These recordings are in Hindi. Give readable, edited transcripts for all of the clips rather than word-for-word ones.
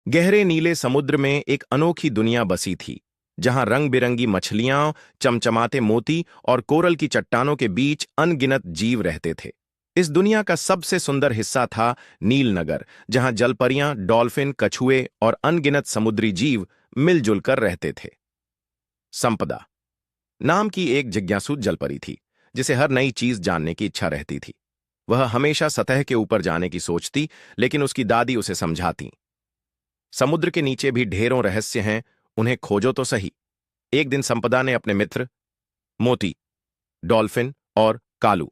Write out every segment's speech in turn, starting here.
गहरे नीले समुद्र में एक अनोखी दुनिया बसी थी, जहां रंग बिरंगी मछलियां, चमचमाते मोती और कोरल की चट्टानों के बीच अनगिनत जीव रहते थे। इस दुनिया का सबसे सुंदर हिस्सा था नील नगर, जहां जलपरियां, डॉल्फिन, कछुए और अनगिनत समुद्री जीव मिलजुल कर रहते थे। संपदा नाम की एक जिज्ञासु जलपरी थी, जिसे हर नई चीज जानने की इच्छा रहती थी। वह हमेशा सतह के ऊपर जाने की सोचती, लेकिन उसकी दादी उसे समझाती, समुद्र के नीचे भी ढेरों रहस्य हैं, उन्हें खोजो तो सही। एक दिन संपदा ने अपने मित्र मोती, डॉल्फिन और कालू,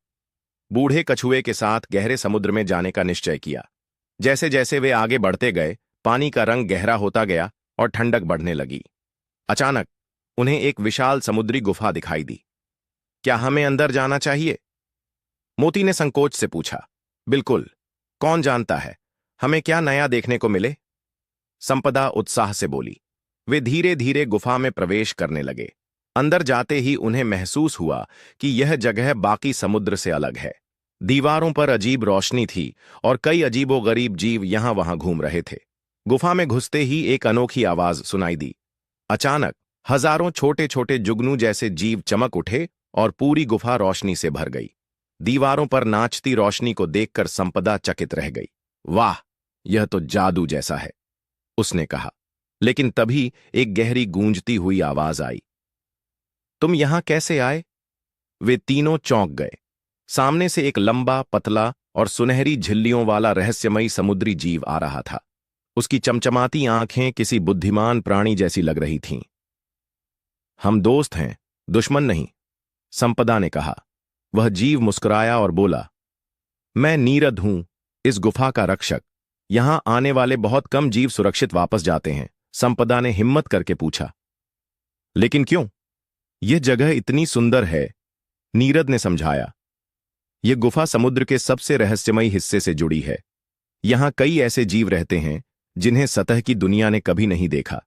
बूढ़े कछुए के साथ गहरे समुद्र में जाने का निश्चय किया। जैसे जैसे वे आगे बढ़ते गए, पानी का रंग गहरा होता गया और ठंडक बढ़ने लगी। अचानक उन्हें एक विशाल समुद्री गुफा दिखाई दी। क्या हमें अंदर जाना चाहिए? मोती ने संकोच से पूछा। बिल्कुल, कौन जानता है हमें क्या नया देखने को मिले। संपदा उत्साह से बोली। वे धीरे धीरे गुफा में प्रवेश करने लगे। अंदर जाते ही उन्हें महसूस हुआ कि यह जगह बाकी समुद्र से अलग है। दीवारों पर अजीब रोशनी थी और कई अजीबोगरीब जीव यहां वहां घूम रहे थे। गुफा में घुसते ही एक अनोखी आवाज सुनाई दी। अचानक हजारों छोटे छोटे जुगनू जैसे जीव चमक उठे और पूरी गुफा रोशनी से भर गई। दीवारों पर नाचती रोशनी को देखकर संपदा चकित रह गई। वाह, यह तो जादू जैसा है, उसने कहा। लेकिन तभी एक गहरी गूंजती हुई आवाज आई। तुम यहां कैसे आए? वे तीनों चौंक गए। सामने से एक लंबा, पतला और सुनहरी झिल्लियों वाला रहस्यमयी समुद्री जीव आ रहा था। उसकी चमचमाती आंखें किसी बुद्धिमान प्राणी जैसी लग रही थीं। हम दोस्त हैं, दुश्मन नहीं, संपदा ने कहा। वह जीव मुस्कुराया और बोला, मैं नीरद हूं, इस गुफा का रक्षक। यहां आने वाले बहुत कम जीव सुरक्षित वापस जाते हैं। संपदा ने हिम्मत करके पूछा। लेकिन क्यों? यह जगह इतनी सुंदर है, नीरद ने समझाया। यह गुफा समुद्र के सबसे रहस्यमयी हिस्से से जुड़ी है। यहां कई ऐसे जीव रहते हैं जिन्हें सतह की दुनिया ने कभी नहीं देखा।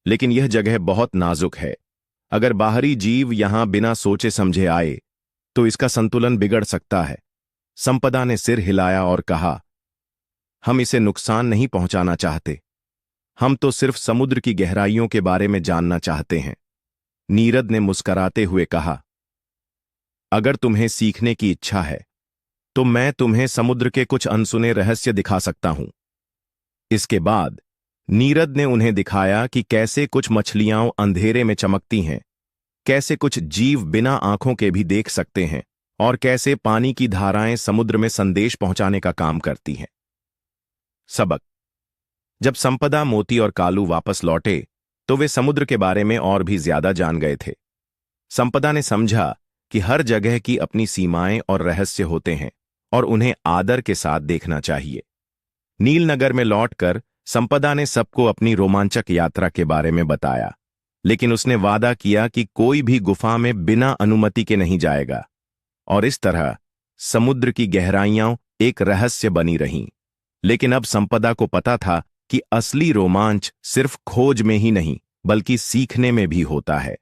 लेकिन यह जगह बहुत नाजुक है। अगर बाहरी जीव यहां बिना सोचे समझे आए तो इसका संतुलन बिगड़ सकता है। संपदा ने सिर हिलाया और कहा, हम इसे नुकसान नहीं पहुंचाना चाहते। हम तो सिर्फ समुद्र की गहराइयों के बारे में जानना चाहते हैं। नीरद ने मुस्कराते हुए कहा, अगर तुम्हें सीखने की इच्छा है तो मैं तुम्हें समुद्र के कुछ अनसुने रहस्य दिखा सकता हूं। इसके बाद नीरद ने उन्हें दिखाया कि कैसे कुछ मछलियां अंधेरे में चमकती हैं, कैसे कुछ जीव बिना आंखों के भी देख सकते हैं और कैसे पानी की धाराएं समुद्र में संदेश पहुंचाने का काम करती हैं। सबक। जब संपदा, मोती और कालू वापस लौटे तो वे समुद्र के बारे में और भी ज्यादा जान गए थे। संपदा ने समझा कि हर जगह की अपनी सीमाएं और रहस्य होते हैं और उन्हें आदर के साथ देखना चाहिए। नीलनगर में लौटकर संपदा ने सबको अपनी रोमांचक यात्रा के बारे में बताया, लेकिन उसने वादा किया कि कोई भी गुफा में बिना अनुमति के नहीं जाएगा। और इस तरह समुद्र की गहराइयां एक रहस्य बनी रहीं। लेकिन अब संपदा को पता था कि असली रोमांच सिर्फ खोज में ही नहीं, बल्कि सीखने में भी होता है।